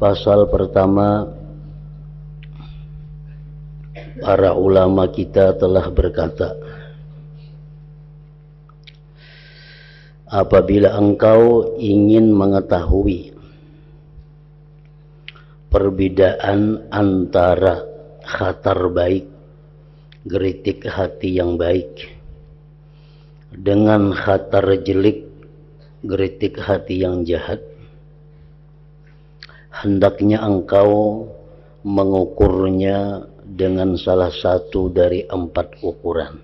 Pasal pertama, para ulama kita telah berkata, apabila engkau ingin mengetahui perbedaan antara khatar baik, geritik hati yang baik, dengan khatar jelek, geritik hati yang jahat, hendaknya engkau mengukurnya dengan salah satu dari 4 ukuran.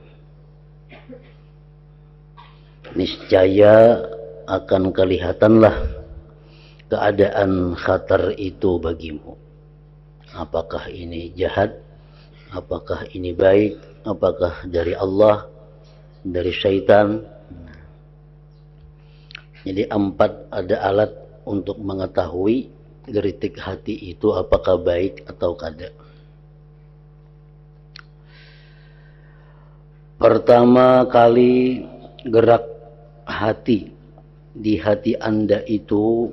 Niscaya akan kelihatanlah keadaan khatar itu bagimu. Apakah ini jahat? Apakah ini baik? Apakah dari Allah? Dari syaitan? Jadi 4 ada alat untuk mengetahui geritik hati itu apakah baik atau kada. Pertama kali gerak hati di hati Anda itu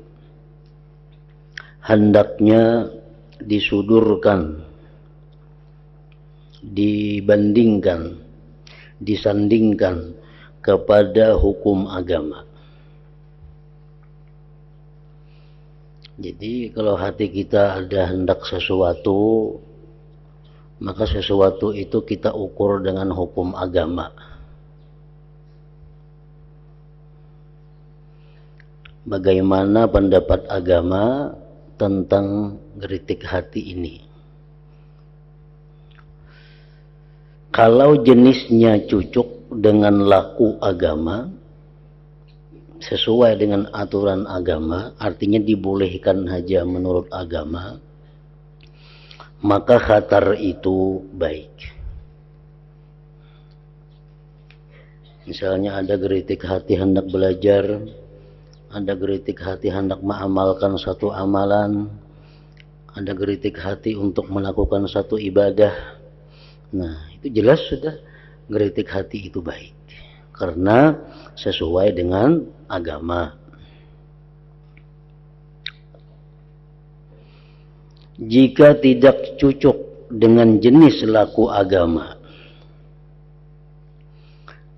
hendaknya disudurkan, dibandingkan, disandingkan kepada hukum agama. Jadi kalau hati kita ada hendak sesuatu, maka sesuatu itu kita ukur dengan hukum agama. Bagaimana pendapat agama tentang geritik hati ini? Kalau jenisnya cocok dengan laku agama, sesuai dengan aturan agama, artinya dibolehkan saja menurut agama, maka khatar itu baik. Misalnya ada geritik hati hendak belajar, ada geritik hati hendak mengamalkan satu amalan, ada geritik hati untuk melakukan satu ibadah. Nah, itu jelas sudah geritik hati itu baik, karena sesuai dengan agama. Jika tidak cocok dengan jenis laku agama,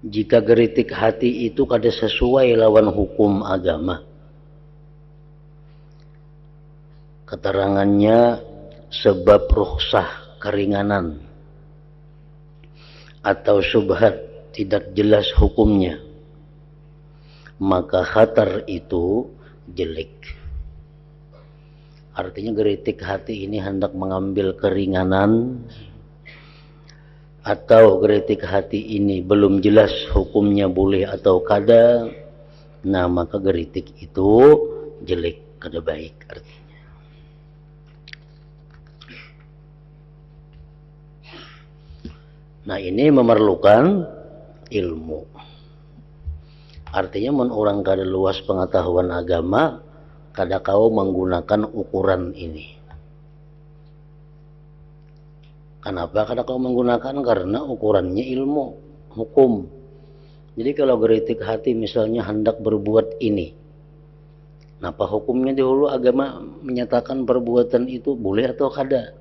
jika geritik hati itu kada sesuai lawan hukum agama, keterangannya sebab rukhsah keringanan atau syubhat tidak jelas hukumnya, maka khatar itu jelek. Artinya geritik hati ini hendak mengambil keringanan, atau geritik hati ini belum jelas hukumnya boleh atau kada, nah maka geritik itu jelek, kada baik artinya. Nah ini memerlukan ilmu. Artinya mun orang kada luas pengetahuan agama, kada kau menggunakan ukuran ini. Kenapa kada kau menggunakan? Karena ukurannya ilmu, hukum. Jadi kalau geritik hati misalnya hendak berbuat ini, apa hukumnya dahulu agama menyatakan perbuatan itu boleh atau kada,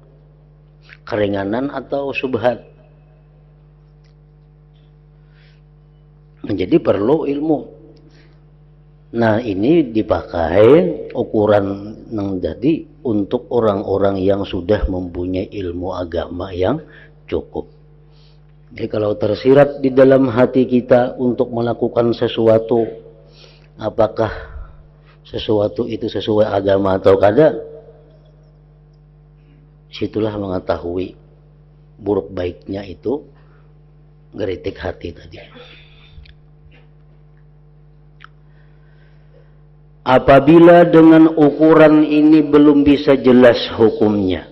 keringanan atau subhat. Jadi perlu ilmu. Nah ini dipakai ukuran yang jadi untuk orang-orang yang sudah mempunyai ilmu agama yang cukup. Jadi kalau tersirat di dalam hati kita untuk melakukan sesuatu, apakah sesuatu itu sesuai agama atau kada, situlah mengetahui buruk baiknya itu geritik hati tadi. Apabila dengan ukuran ini belum bisa jelas hukumnya,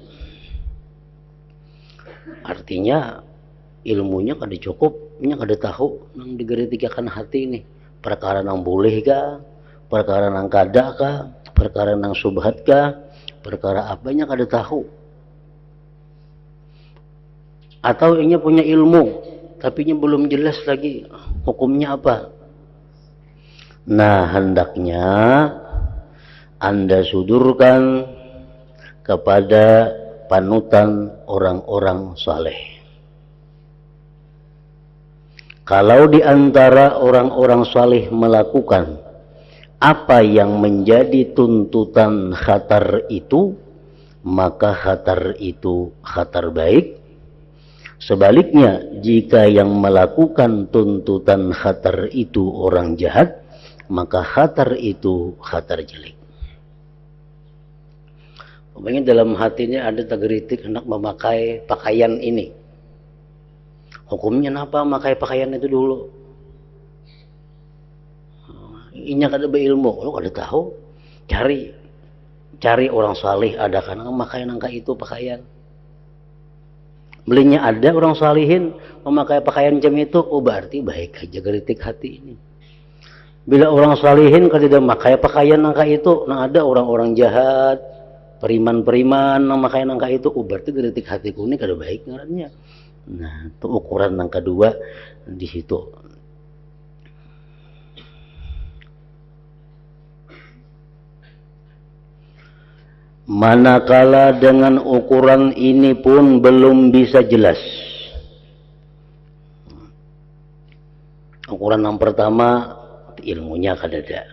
artinya ilmunya kada cukup, nya kada tahu nang digeritikakan hati ini, perkara nang boleh kah, perkara nang kada kah, perkara nang subhat kah, perkara apanya kada tahu. Atau inya punya ilmu tapi nya belum jelas lagi hukumnya apa. Nah hendaknya Anda sudurkan kepada panutan orang-orang saleh. Kalau di antara orang-orang saleh melakukan apa yang menjadi tuntutan khatar itu, maka khatar itu khatar baik. Sebaliknya, jika yang melakukan tuntutan khatar itu orang jahat, maka khatar itu khatar jelek. Umpamanya dalam hatinya ada tergelitik hendak memakai pakaian ini. Hukumnya apa memakai pakaian itu dulu? Inya kada berilmu, lo kada tahu. Cari orang saleh ada kan memakai nangka itu pakaian. Belinya ada orang salihin memakai pakaian jam itu, oh berarti baik aja gelitik hati ini. Bila orang salihin kalau tidak memakai pakaian nangka itu, nah ada orang-orang jahat, periman-periman memakai nangka itu, oh berarti gelitik hatiku ini kada baik ngarannya. Nah, itu ukuran nangka kedua di situ. Manakala dengan ukuran ini pun belum bisa jelas. Ukuran yang pertama ilmunya kadada.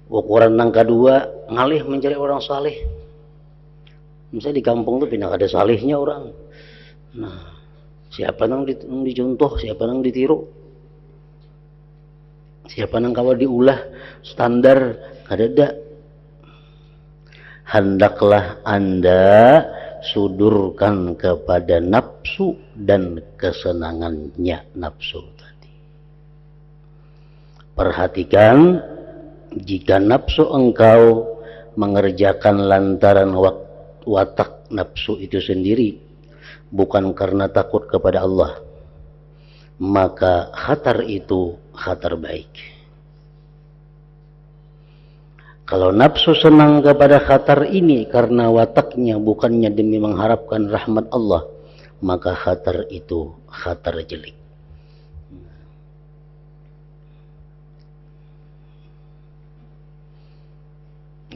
Ukuran yang kedua ngalih mencari orang saleh. Misalnya di kampung tuh pindah ada salehnya orang. Nah, siapa nang dicontoh, siapa nang ditiru, siapa nang kawa diulah standar kadada. Hendaklah Anda sudurkan kepada nafsu dan kesenangannya nafsu tadi. Perhatikan, jika nafsu engkau mengerjakan lantaran watak nafsu itu sendiri, bukan karena takut kepada Allah, maka khatar itu khatar baik. Kalau nafsu senang kepada khatar ini karena wataknya bukannya demi mengharapkan rahmat Allah, maka khatar itu khatar jelek.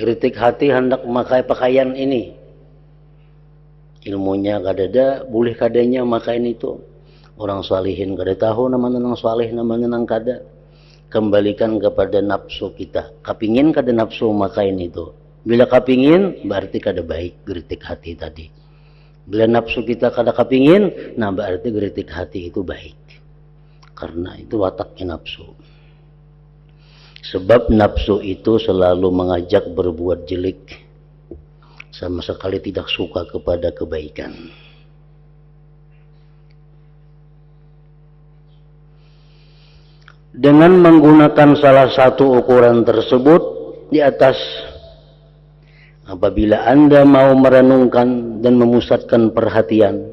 Geritik hati hendak memakai pakaian ini, ilmunya kadada, boleh kadanya makain itu. Orang salihin kada tahu nama nang salih, nama nang kada. Kembalikan kepada nafsu kita. Kapingin kada nafsu makain itu. Bila kapingin, berarti kada baik geritik hati tadi. Bila nafsu kita kada kapingin, nah berarti geritik hati itu baik. Karena itu wataknya nafsu. Sebab nafsu itu selalu mengajak berbuat jelek. Sama sekali tidak suka kepada kebaikan. Dengan menggunakan salah satu ukuran tersebut di atas, apabila Anda mau merenungkan dan memusatkan perhatian,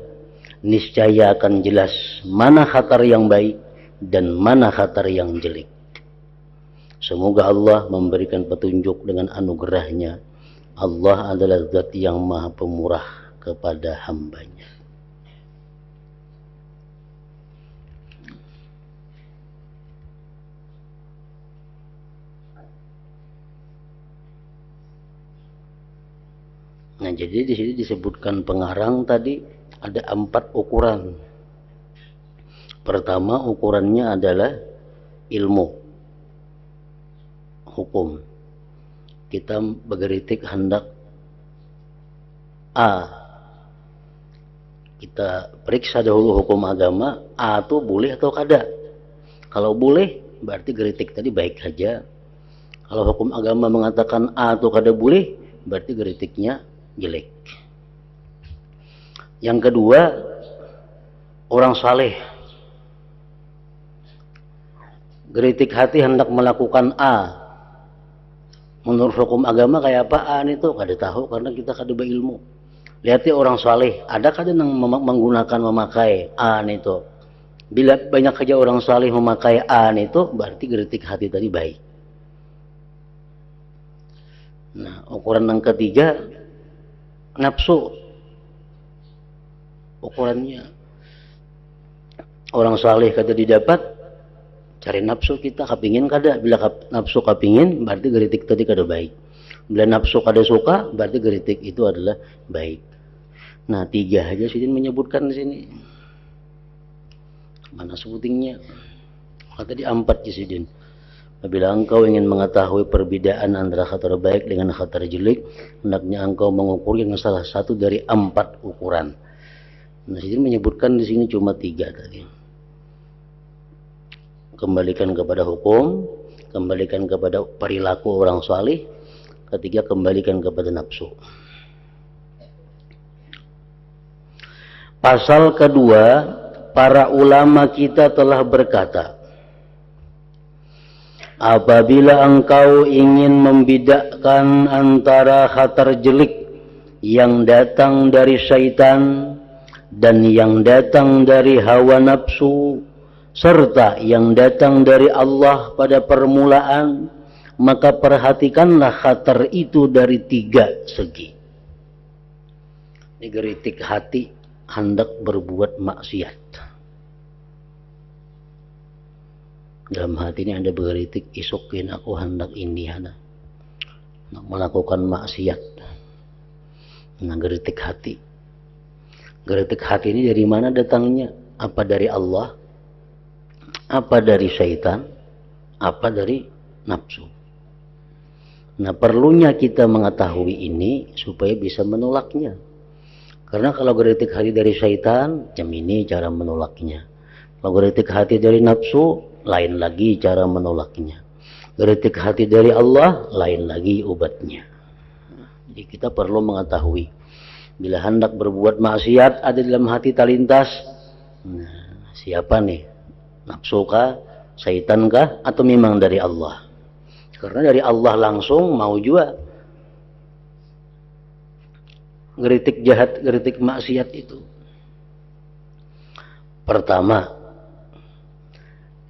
niscaya akan jelas mana khatar yang baik dan mana khatar yang jelek. Semoga Allah memberikan petunjuk dengan anugerahnya. Allah adalah zat yang maha pemurah kepada hambanya. Nah, jadi di sini disebutkan pengarang tadi ada 4 ukuran. Pertama ukurannya adalah ilmu, hukum. Kita bergeritik hendak A. Kita periksa dahulu hukum agama, A itu boleh atau kada. Kalau boleh, berarti geritik tadi baik saja. Kalau hukum agama mengatakan A atau kada boleh, berarti geritiknya jelek. Yang kedua, orang saleh. Geritik hati hendak melakukan A. Menurut hukum agama kayak apaan itu? Kada tahu karena kita kada berilmu. Lihat orang saleh, ada kada yang menggunakan memakai A itu. Bila banyak saja orang saleh memakai A itu, berarti geritik hati tadi baik. Nah, ukuran yang ketiga, nafsu. Ukurannya orang saleh kada didapat, cari nafsu kita kapingin kada. Bila nafsu kapingin, berarti geritik tadi kada baik. Bila nafsu kada suka, berarti geritik itu adalah baik. Nah, 3 aja Sidin menyebutkan di sini. Mana sebutingnya? Tadi 4 ya Sidin. Apabila engkau ingin mengetahui perbedaan antara khatar baik dengan khatar jelek, hendaknya engkau mengukur yang salah satu dari 4 ukuran. Nah, Sidin menyebutkan di sini cuma 3 tadi. Kembalikan kepada hukum, kembalikan kepada perilaku orang salih, ketiga kembalikan kepada nafsu. Pasal kedua, para ulama kita telah berkata, apabila engkau ingin membedakan antara khatar jelek yang datang dari syaitan dan yang datang dari hawa nafsu serta yang datang dari Allah pada permulaan, maka perhatikanlah khatar itu dari 3 segi. Ini geritik hati hendak berbuat maksiat. Dalam hati ini Anda bergeritik, isukin aku hendak ini, hendak melakukan maksiat. Nah, geritik hati. Geritik hati ini dari mana datangnya? Apa dari Allah? Apa dari syaitan? Apa dari nafsu? Nah, perlunya kita mengetahui ini supaya bisa menolaknya. Karena kalau geritik hati dari syaitan, jam ini cara menolaknya. Kalau geritik hati dari nafsu, lain lagi cara menolaknya. Geritik hati dari Allah, lain lagi obatnya. Jadi kita perlu mengetahui. Bila hendak berbuat maksiat ada dalam hati terlintas, nah, siapa nih? Nafsu kah? Syaitan kah? Atau memang dari Allah? Karena dari Allah langsung mau juga geritik jahat, geritik maksiat itu. Pertama,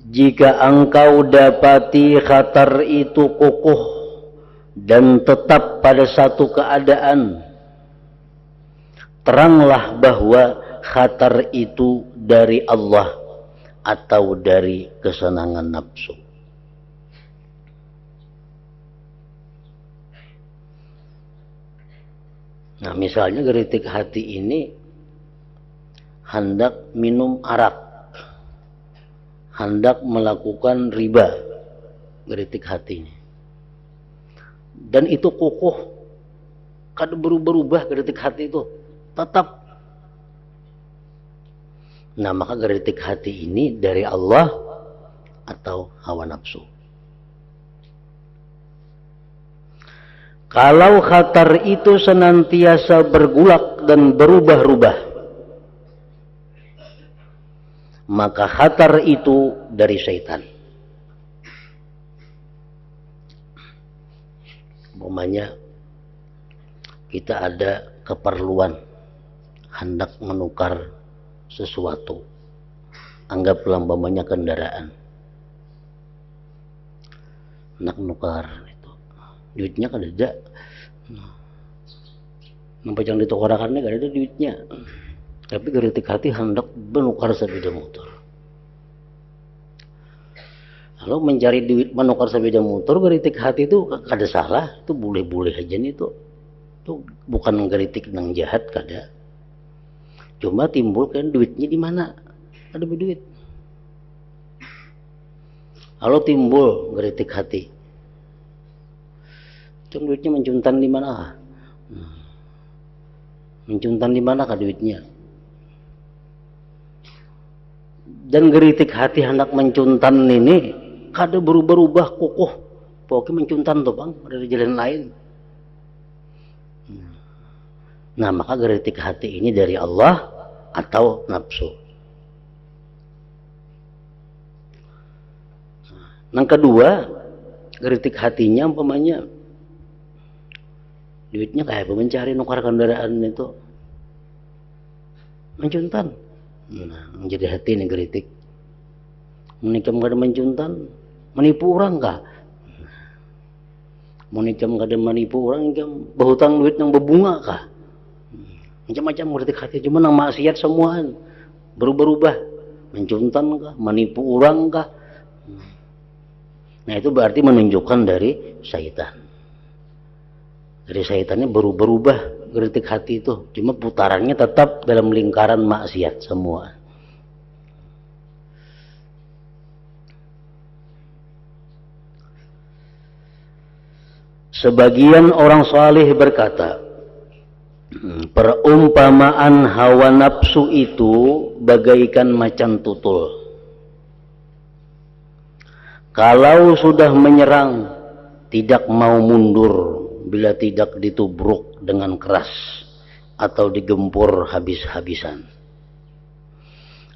jika engkau dapati khatar itu kokoh dan tetap pada satu keadaan, teranglah bahwa khatar itu dari Allah atau dari kesenangan nafsu. Nah, misalnya geritik hati ini hendak minum arak, hendak melakukan riba, geritik hati ini. Dan itu kokoh, kada berubah-ubah geritik hati itu, tetap. Nah, maka geritik hati ini dari Allah atau hawa nafsu. Kalau khatar itu senantiasa bergulak dan berubah-ubah, maka khatar itu dari syaitan. Umpamanya kita ada keperluan hendak menukar sesuatu, anggaplah umpamanya kendaraan, hendak menukar itu, duitnya kan ada, nampak jangan ditukarkannya kan ada duitnya, tapi geritik hati hendak menukar sepeda motor. Lalu mencari duit menukar sepeda motor, geritik hati itu kada salah, itu boleh-boleh aja nih itu bukan geritik nang jahat kada. Cuma timbul kan duitnya di mana? Ada duit. Lalu timbul geritik hati. Itu duitnya mencuntan di mana? Mencuntan di mana kah duitnya? Dan geritik hati hendak mencuntan ini kada berubah-ubah kokoh. Pokoknya mencuntan tuh bang, ada jalan lain. Nah, maka geritik hati ini dari Allah atau nafsu. Yang kedua, geritik hatinya umpamanya duitnya kayak mencari nukar kendaraan itu, mencuntan. Nah, menjadi hati ini geritik. Menikam kada mencuntan, menipu orang kah? Menikam kada menipu orang, berhutang duit yang berbunga kah? Macam-macam geritik hati, cuma nang maksiat semuaan berubah-ubah, mencuntan kah, menipu orang kah. Nah, itu berarti menunjukkan dari syaitan. Jadi syaitannya berubah geritik hati itu, cuma putarannya tetap dalam lingkaran maksiat semua. Sebagian orang saleh berkata, perumpamaan hawa nafsu itu bagaikan macan tutul. Kalau sudah menyerang, tidak mau mundur bila tidak ditubruk dengan keras atau digempur habis-habisan.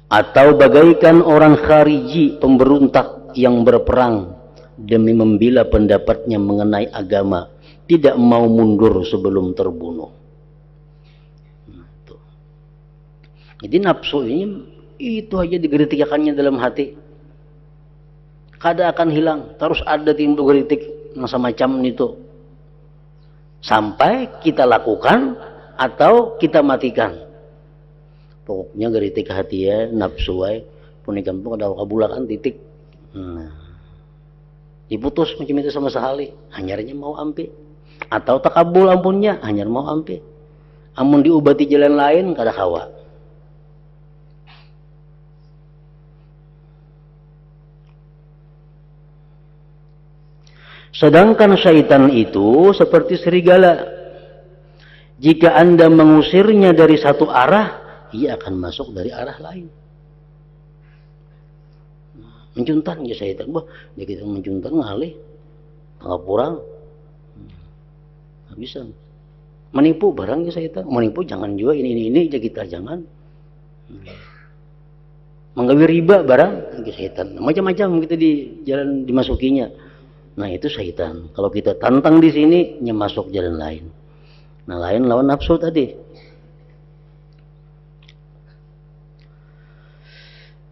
Atau bagaikan orang khariji, pemberontak yang berperang demi membela pendapatnya mengenai agama, tidak mau mundur sebelum terbunuh. Jadi nafsu ini itu aja digeritikannya dalam hati, kada akan hilang, terus ada timbul geritik yang semacam itu sampai kita lakukan atau kita matikan. Pokoknya geritik hati ya, nafsu wae punikan pun ada kabulakan titik. Diputus macam itu sama sekali, hanyarnya mau ampe atau takabul ampunnya hanyar mau ampe, amun diobati jalan lain kada kawa. Sedangkan syaitan itu seperti serigala, jika Anda mengusirnya dari satu arah, ia akan masuk dari arah lain. Mencuntan ya syaitan, bah, dia kita mencuntan ngalih, pangapurang, bisa. Menipu barang ya syaitan, menipu jangan juga ini aja kita jangan. Menggawi riba barang ya syaitan, macam-macam kita di jalan dimasukinya. Nah itu syaitan. Kalau kita tantang di sini, masuk jalan lain. Nah lain lawan nafsu tadi.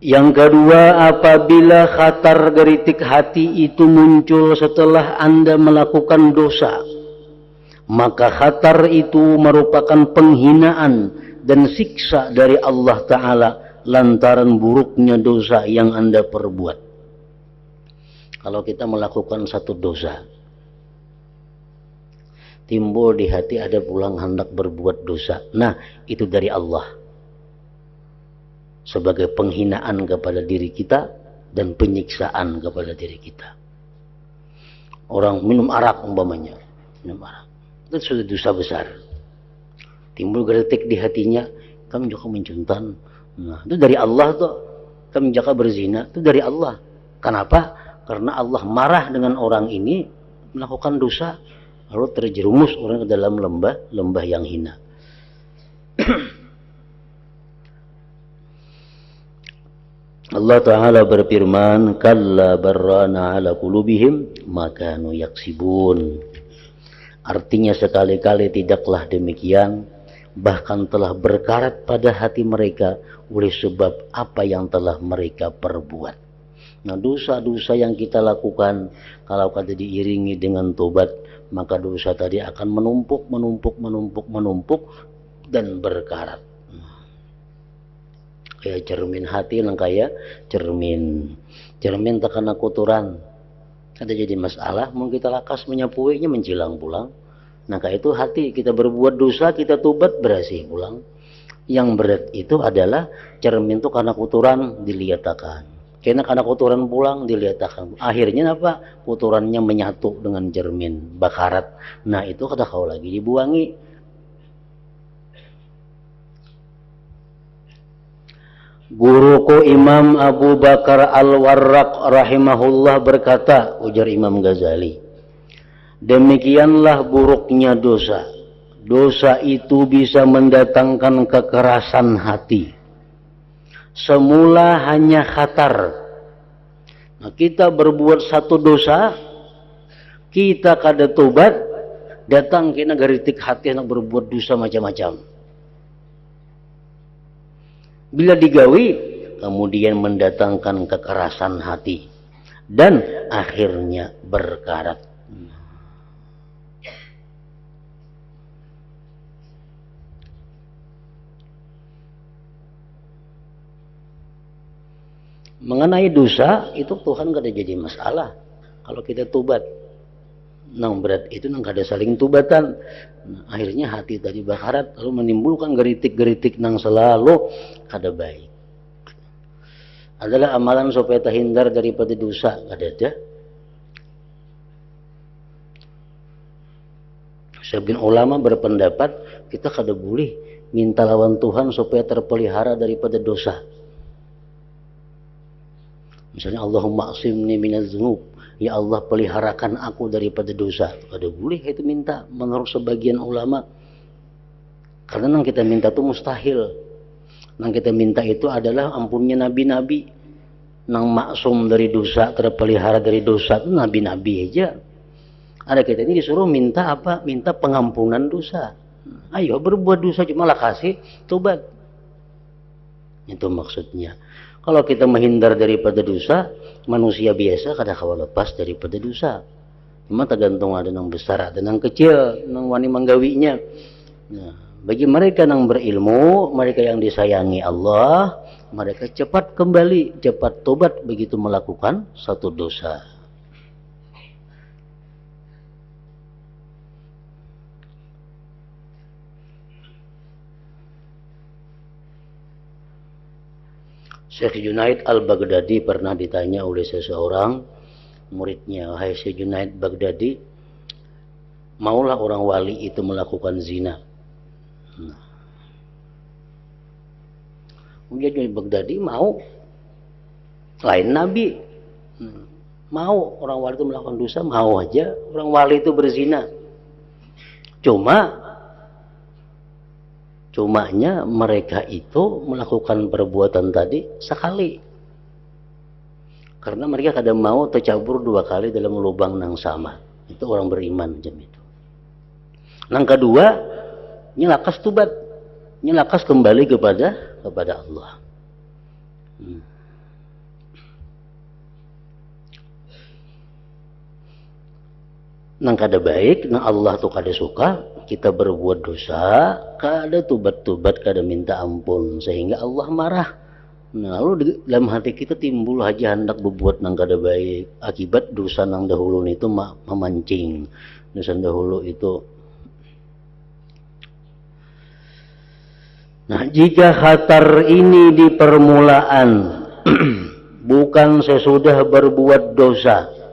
Yang kedua, apabila khatar geritik hati itu muncul setelah Anda melakukan dosa, maka khatar itu merupakan penghinaan dan siksa dari Allah Ta'ala lantaran buruknya dosa yang Anda perbuat. Kalau kita melakukan satu dosa, timbul di hati ada pulang hendak berbuat dosa, nah itu dari Allah sebagai penghinaan kepada diri kita dan penyiksaan kepada diri kita. Orang minum arak umpamanya, minum arak itu sudah dosa besar, timbul geritik di hatinya, kamu juga mencuntan, nah itu dari Allah tuh. Kamu juga berzina, itu dari Allah. Kenapa? Karena Allah marah dengan orang ini melakukan dosa, lalu terjerumus orang ke dalam lembah yang hina. Allah Ta'ala berfirman, kalla barrana ala qulubihim makanu yaksibun. Artinya sekali-kali tidaklah demikian, bahkan telah berkarat pada hati mereka oleh sebab apa yang telah mereka perbuat. Nah dosa-dosa yang kita lakukan, kalau kata diiringi dengan tobat, maka dosa tadi akan menumpuk dan berkarat. Kayak cermin hati, yang kayak cermin terkena kotoran, ada jadi masalah, mau kita lakas menyapuinya menjilang pulang. Nah kayak itu hati, kita berbuat dosa, kita tobat, bersih pulang. Yang berat itu adalah cermin itu karena kotoran diliatakan. Karena kotoran pulang dilihatkan. Akhirnya apa? Kotorannya menyatu dengan cermin, bakarat. Nah itu kada kau lagi dibuangi. Guruku Imam Abu Bakar Al-Warraq rahimahullah berkata, ujar Imam Ghazali, demikianlah buruknya dosa. Dosa itu bisa mendatangkan kekerasan hati. Semula hanya khatar. Nah, kita berbuat satu dosa, kita kada tobat, datang kena geritik hati nak berbuat dosa macam-macam. Bila digawi, kemudian mendatangkan kekerasan hati dan akhirnya berkarat. Mengenai dosa itu Tuhan gak ada jadi masalah kalau kita tobat. nang berat itu nang kada saling tubatan. Nah, akhirnya hati tadi bakarat lalu menimbulkan geritik-geritik nang selalu kada baik. Adalah amalan supaya terhindar daripada dosa, kada ada. Sebagian ulama berpendapat kita kada boleh minta lawan Tuhan supaya terpelihara daripada dosa. Misalnya Allahumma asimni minaz dzunub, ya Allah peliharakan aku daripada dosa. Kada boleh itu minta menurut sebagian ulama. Karena yang kita minta itu mustahil. Yang kita minta itu adalah ampunnya nabi-nabi. Yang maksum dari dosa, terpelihara dari dosa itu nabi-nabi aja. Ada kita ini disuruh minta apa? Minta pengampunan dosa. Ayo berbuat dosa cuma lah kasih tobat. Itu maksudnya. Kalau kita menghindar daripada dosa, manusia biasa kada kawa lepas daripada dosa. Cuma tergantung ada yang besar, ada yang kecil, yang wani manggawinya. Nah, bagi mereka yang berilmu, mereka yang disayangi Allah, mereka cepat kembali, cepat tobat begitu melakukan satu dosa. Syekh Junaid al-Baghdadi pernah ditanya oleh seseorang muridnya, "Hai Syekh Junaid Baghdadi, maulah orang wali itu melakukan zina?" Nah, Junaid Baghdadi mau, lain nabi. Mau orang wali itu melakukan dosa, mau aja orang wali itu berzina. Cumanya mereka itu melakukan perbuatan tadi sekali. Karena mereka kadang mau tercabur 2 kali dalam lubang yang sama. Itu orang beriman jam itu. Yang kedua, nyelakas tubat. Nyelakas kembali kepada Allah. Nang kada baik, nang Allah tuh kada suka, kita berbuat dosa, kada tubat-tubat, kada minta ampun, sehingga Allah marah. Nah, lalu dalam hati kita timbul aja hendak berbuat nang kada baik, akibat dosa nang dahulu itu memancing. Dosa dahulu itu. Nah, jika khatar ini di permulaan, bukan sesudah berbuat dosa,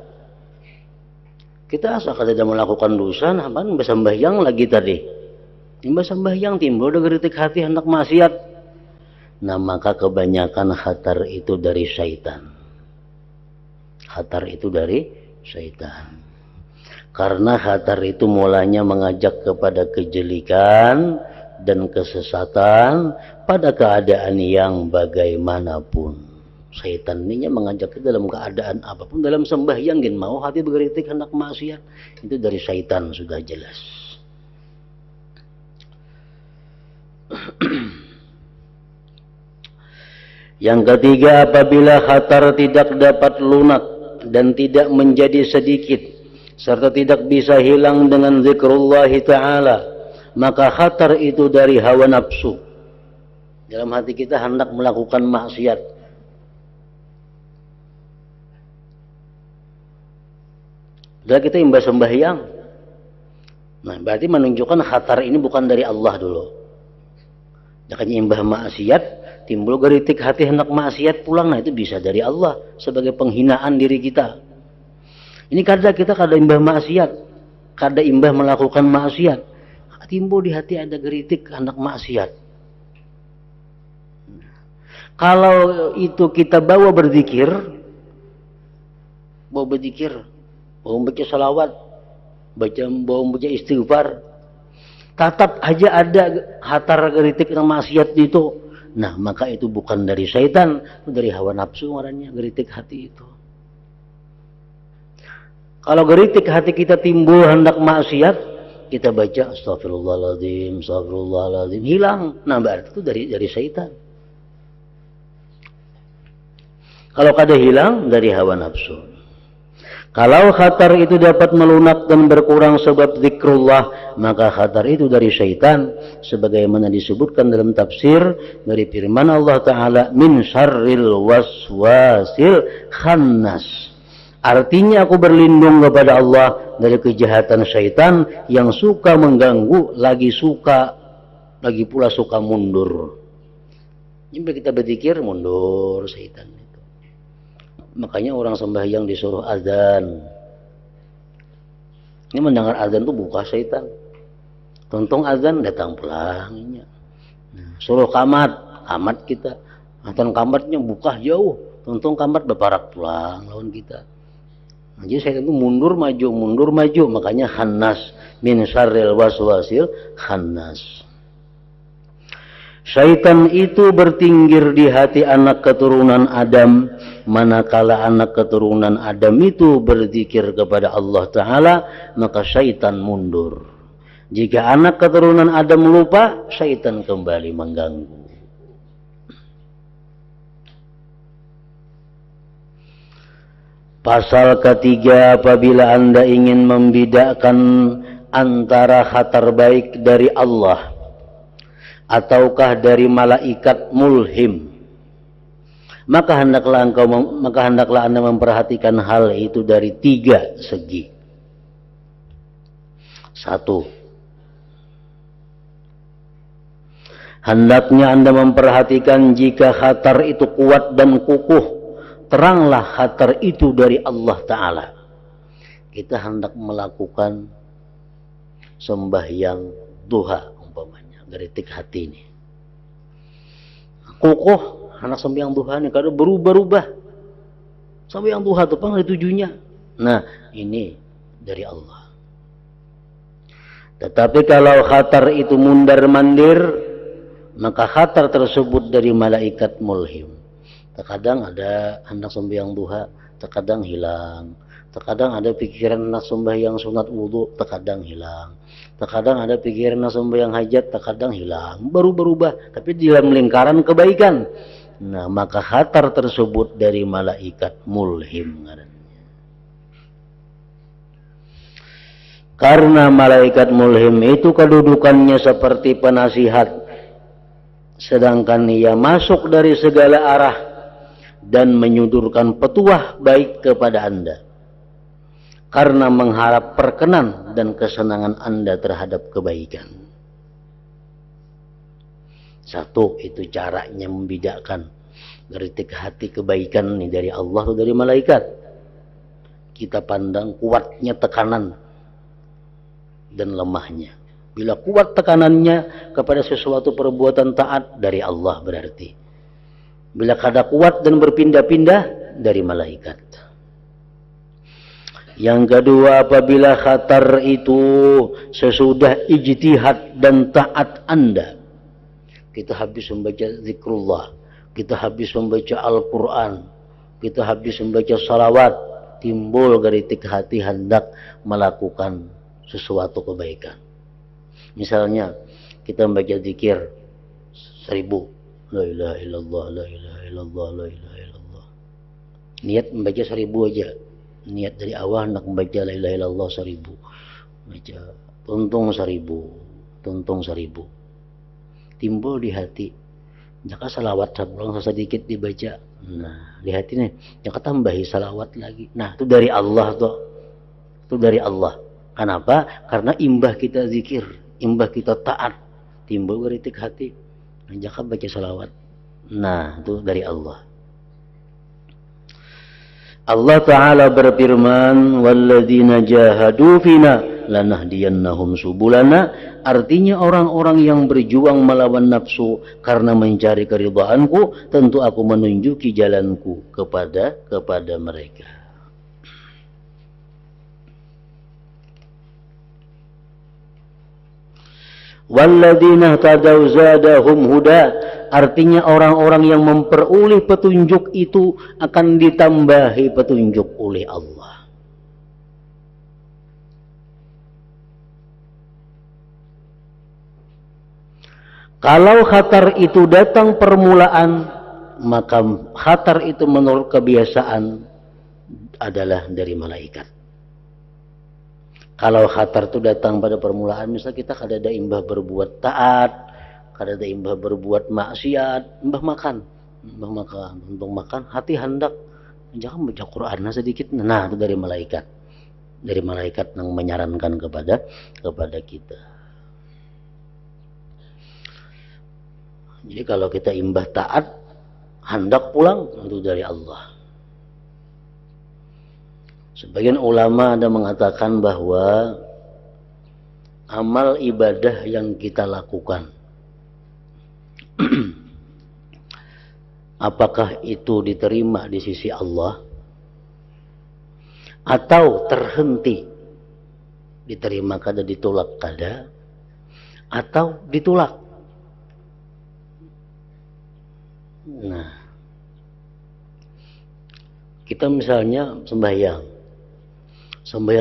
kita asal kada melakukan dosa, nah kan sembahyang lagi tadi. Sembahyang timbul ada geritik hati hendak maksiat. Nah, maka kebanyakan khatar itu dari syaitan. Khatar itu dari syaitan. Karena khatar itu mulanya mengajak kepada kejelikan dan kesesatan pada keadaan yang bagaimanapun. Syaitan ini mengajak kita dalam keadaan apapun, dalam sembahyang gin mau hati bergeritik hendak maksiat, itu dari syaitan sudah jelas. Yang ketiga, apabila khatar tidak dapat lunak dan tidak menjadi sedikit serta tidak bisa hilang dengan zikrullah ta'ala, maka khatar itu dari hawa nafsu. Dalam hati kita hendak melakukan maksiat, sudah kita imbas sembahyang. Nah, berarti menunjukkan khatar ini bukan dari Allah dulu. Jangan imbah maksiat, timbul geritik hati hendak maksiat pulang. Nah, itu bisa dari Allah sebagai penghinaan diri kita. Ini kada kita kada imbah maksiat, kada imbah melakukan maksiat, timbul di hati ada geritik hendak maksiat. Kalau itu kita bawa berzikir, bawa baca salawat, baca istighfar, tatap aja ada khatar geritik yang maksiat itu. Nah, maka itu bukan dari syaitan, itu dari hawa nafsu marahnya geritik hati itu. Kalau geritik hati kita timbul hendak maksiat, kita baca astagfirullahaladzim, astagfirullahaladzim, hilang. Nah, berarti itu dari syaitan. Kalau kada hilang, dari hawa nafsu. Kalau khatar itu dapat melunak dan berkurang sebab zikrullah, maka khatar itu dari syaitan, sebagaimana disebutkan dalam tafsir dari firman Allah Ta'ala, min syarril waswasil khannas. Artinya aku berlindung kepada Allah dari kejahatan syaitan yang suka mengganggu, lagi pula suka mundur. Jadi kita berzikir mundur syaitan itu. Makanya orang sembahyang disuruh azan. Ini mendengar azan tuh buka syaitan. Tuntung azan datang pulang. Suruh kamat kita. Atau kamatnya buka jauh. Tuntung kamat berparak pulang lawan kita. Jadi syaitan itu mundur maju. Makanya khannas min syarril waswasil khannas. Syaitan itu bertinggir di hati anak keturunan Adam, manakala anak keturunan Adam itu berzikir kepada Allah Ta'ala, maka syaitan mundur. Jika anak keturunan Adam lupa, syaitan kembali mengganggu. Pasal ketiga, apabila Anda ingin membedakan antara khatar baik dari Allah ataukah dari malaikat mulhim, maka hendaklah Anda memperhatikan hal itu dari 3 segi. 1. Hendaknya Anda memperhatikan jika khatar itu kuat dan kukuh, teranglah khatar itu dari Allah Ta'ala. Kita hendak melakukan sembahyang duha umpamanya, geritik hati ini. Kukuh anak sembahyang duha ini, kadang berubah-ubah. Sembahyang duha itu apa tujuannya? Nah, ini dari Allah. Tetapi kalau khatar itu mundar-mandir, maka khatar tersebut dari malaikat mulhim. Terkadang ada hendak sembahyang duha, terkadang hilang. Terkadang ada pikiran hendak sembahyang sunat wudu, terkadang hilang. Terkadang ada pikiran hendak sembahyang hajat, terkadang hilang. Berubah-ubah, tapi dalam lingkaran kebaikan. Nah, maka khatar tersebut dari malaikat mulhim. Karena malaikat mulhim itu kedudukannya seperti penasihat, sedangkan ia masuk dari segala arah dan menyodorkan petuah baik kepada Anda, karena mengharap perkenan dan kesenangan Anda terhadap kebaikan. 1, itu caranya membedakan geritik hati kebaikan ini dari Allah atau dari malaikat. Kita pandang kuatnya tekanan dan lemahnya. Bila kuat tekanannya kepada sesuatu perbuatan taat, dari Allah berarti. Bila kada kuat dan berpindah-pindah, dari malaikat. Yang kedua, apabila khatar itu sesudah ijtihad dan taat Anda, kita habis membaca zikrullah, kita habis membaca Al-Quran, kita habis membaca salawat, timbul geritik hati hendak melakukan sesuatu kebaikan. Misalnya kita membaca zikir 1000, la ilaha illallah, la ilaha illallah, la ilaha illallah. Niat membaca 1000 aja. Niat dari awal hendak membaca la ilaha illallah 1000. Baca tuntung 1000. Timbul di hati. Jika salawat pulang sedikit dibaca. Nah, di hati nih, jika tambahi salawat lagi. Nah, itu dari Allah tuh. Itu dari Allah. Kenapa? Karena imbah kita zikir, imbah kita taat, timbul geritik hati. Jangan baca salawat. Nah, itu dari Allah. Allah Ta'ala berfirman, walladzina jahadu fina lanahdiyannahum subulana. Artinya orang-orang yang berjuang melawan nafsu karena mencari keridhaanku, tentu aku menunjuki jalanku kepada mereka. Walladzina tadaw zadahum huda. Artinya orang-orang yang memperoleh petunjuk itu akan ditambahi petunjuk oleh Allah. Kalau khatar itu datang permulaan, maka khatar itu menurut kebiasaan adalah dari malaikat. Kalau khatar itu datang pada permulaan, misal kita kada ada imbah berbuat taat, kada ada imbah berbuat maksiat, imbah makan, untuk makan hati hendak jangan baca Quran sedikit, nah itu dari malaikat. dari malaikat yang menyarankan kepada kita. Jadi kalau kita imbah taat, hendak pulang itu dari Allah. Sebagian ulama ada mengatakan bahwa amal ibadah yang kita lakukan, apakah itu diterima di sisi Allah atau terhenti, diterima kada, ditolak kada, atau ditolak. Nah, kita misalnya sembahyang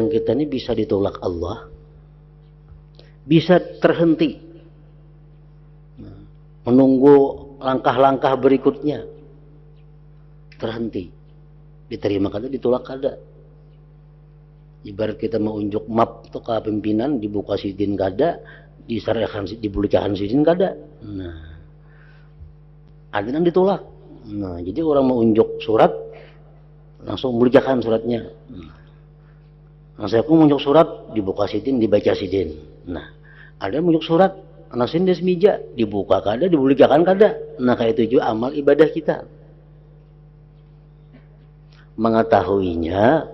kita ini bisa ditolak Allah, bisa terhenti, menunggu langkah-langkah berikutnya, terhenti, diterima kada, ditolak kada. Ibarat kita mau unjuk map tuh ke pimpinan, dibuka sidin kada, disarahkan, dibulikakan sidin kada. Nah, ada yang ditolak. Nah, jadi orang mau unjuk surat, langsung bulikakan suratnya. Nah, saya pun unjuk surat, dibuka sidin, dibaca sidin. Nah, ada yang unjuk surat, anasin des meja, dibuka kada, dibulikakan kada. Nah, kayak itu juga amal ibadah kita. Mengetahuinya,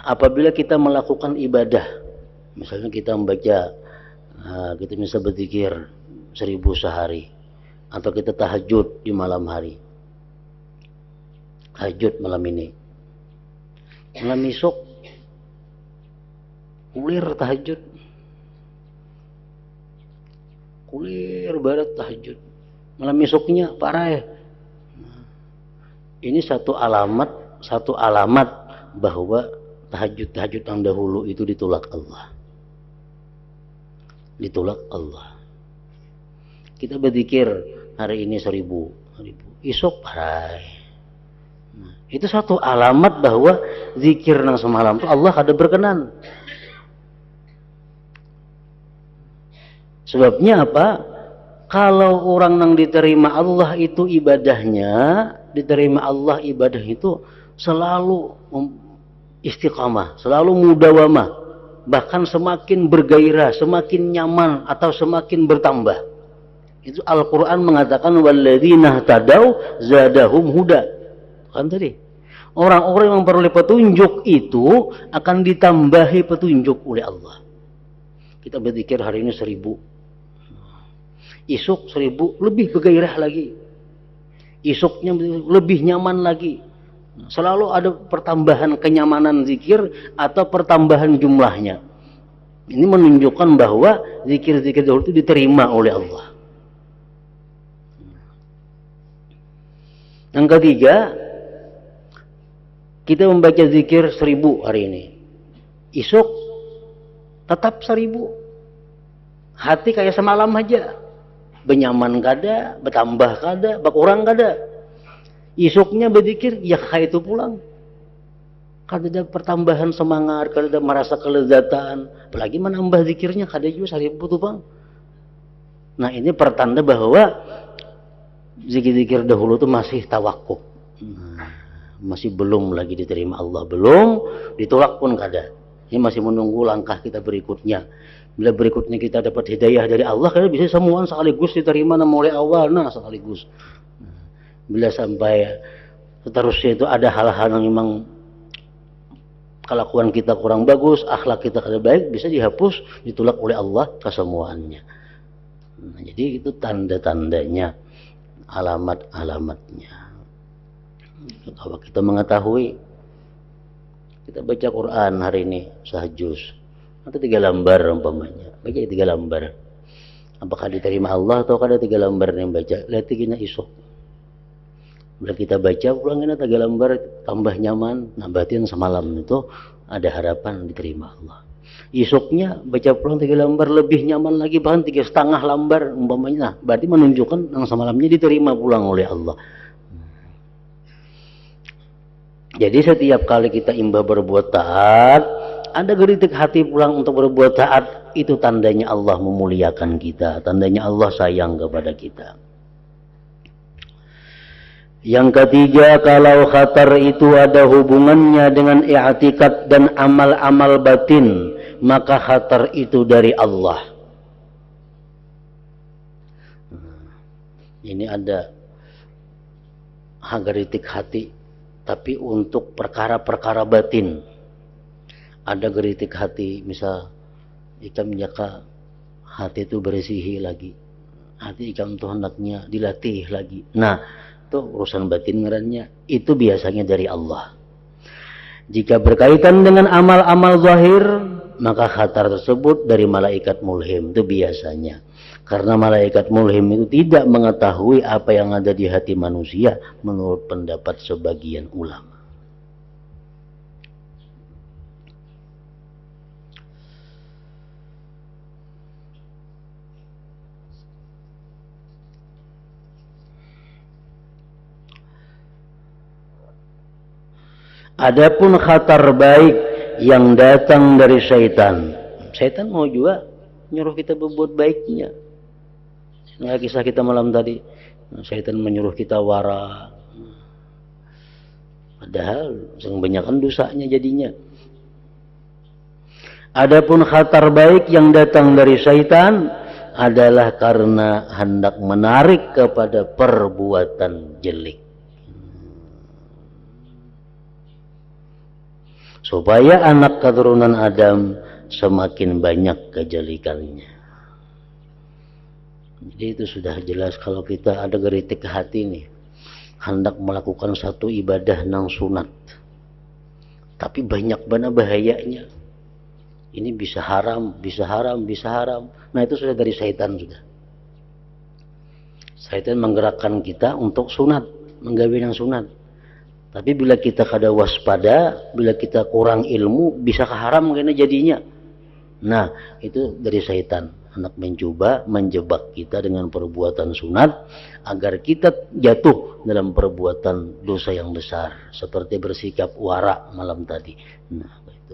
apabila kita melakukan ibadah, misalnya kita membaca, kita bisa berzikir 1000 sehari, atau kita tahajud di malam hari, tahajud malam ini, malam esok kulir tahajud, kulir barat tahajud, malam esoknya parah ya. Ini satu alamat bahwa tahajud yang dahulu itu ditolak Allah. Ditolak Allah. Kita berzikir hari ini 1000, esok parai. Nah, itu satu alamat bahwa zikir nang semalam itu Allah kada berkenan. Sebabnya apa? Kalau orang yang diterima Allah itu ibadahnya, diterima Allah ibadah itu selalu istiqamah, selalu mudawamah, bahkan semakin bergairah, semakin nyaman atau semakin bertambah. Itu Al-Quran mengatakan walladzina tadau zadahum huda. Kan tadi orang-orang yang memperoleh petunjuk itu akan ditambahi petunjuk oleh Allah. Kita berzikir hari ini 1000, esok 1000 lebih bergairah lagi, esoknya lebih nyaman lagi. Selalu ada pertambahan kenyamanan zikir atau pertambahan jumlahnya. Ini menunjukkan bahwa zikir-zikir dahulu itu diterima oleh Allah. Yang ketiga, kita membaca zikir 1000 hari ini, esok tetap 1000, hati kayak semalam aja, benyaman kada, bertambah kada, berkurang kada. Esoknya berzikir, ya kayak itu pulang. Kada ada pertambahan semangat, kada ada merasa kelezatan. Apalagi menambah zikirnya, kada juga 1000 tuh bang. Nah, ini pertanda bahwa zikir-zikir dahulu itu masih tawakuf. Masih belum lagi diterima Allah, belum ditolak pun kada. Ini masih menunggu langkah kita berikutnya. Bila berikutnya kita dapat hidayah dari Allah, kita bisa semua sekaligus diterima oleh Allah, nah sekaligus. Bila sampai seterusnya itu ada hal-hal yang memang kelakuan kita kurang bagus, akhlak kita kada baik, bisa dihapus, ditolak oleh Allah kesemuanya. Nah, jadi itu tanda-tandanya, alamat-alamatnya. Kalau kita mengetahui, kita baca Quran hari ini sehajus atau 3 lembar umpamanya, baca 3 lembar, apakah diterima Allah atau kada 3 lembar yang baca, lihat tigina esok. Bila kita baca pulang ini 3 lembar tambah nyaman, nah berarti yang semalam itu ada harapan diterima Allah. Esoknya baca pulang 3 lembar lebih nyaman lagi, bahkan 3,5 lembar umpamanya, nah berarti menunjukkan yang semalamnya diterima pulang oleh Allah. Jadi setiap kali kita imbah berbuat taat, ada geritik hati pulang untuk berbuat taat, itu tandanya Allah memuliakan kita, tandanya Allah sayang kepada kita. Yang ketiga, kalau khatar itu ada hubungannya dengan i'tikad dan amal-amal batin, maka khatar itu dari Allah. Ini ada geritik hati, tapi untuk perkara-perkara batin. Ada geritik hati, misal ikam jaka hati itu berisihi lagi, hati ikam tuh hendaknya dilatih lagi. Nah, itu urusan batin ngarannya, itu biasanya dari Allah. Jika berkaitan dengan amal-amal zahir, maka khatar tersebut dari malaikat mulhim, itu biasanya. Karena malaikat mulhim itu tidak mengetahui apa yang ada di hati manusia menurut pendapat sebagian ulama. Adapun khatar baik yang datang dari syaitan, syaitan mau juga nyuruh kita berbuat baiknya. Nah, kisah kita malam tadi, syaitan menyuruh kita wara, padahal kebanyakan dosanya jadinya. Adapun khatar baik yang datang dari syaitan adalah karena hendak menarik kepada perbuatan jelek, supaya anak keturunan Adam semakin banyak kejelekannya. Jadi itu sudah jelas kalau kita ada geritik hati nih, hendak melakukan satu ibadah nang sunat, tapi banyak banget bahayanya. Ini bisa haram, bisa haram, bisa haram. Nah, itu sudah dari syaitan sudah. Syaitan menggerakkan kita untuk sunat, menggawe yang sunat. Tapi bila kita kada waspada, bila kita kurang ilmu, bisa keharam karena jadinya. Nah, itu dari syaitan. Hendak mencoba menjebak kita dengan perbuatan sunat agar kita jatuh dalam perbuatan dosa yang besar, seperti bersikap wara malam tadi. Nah, itu.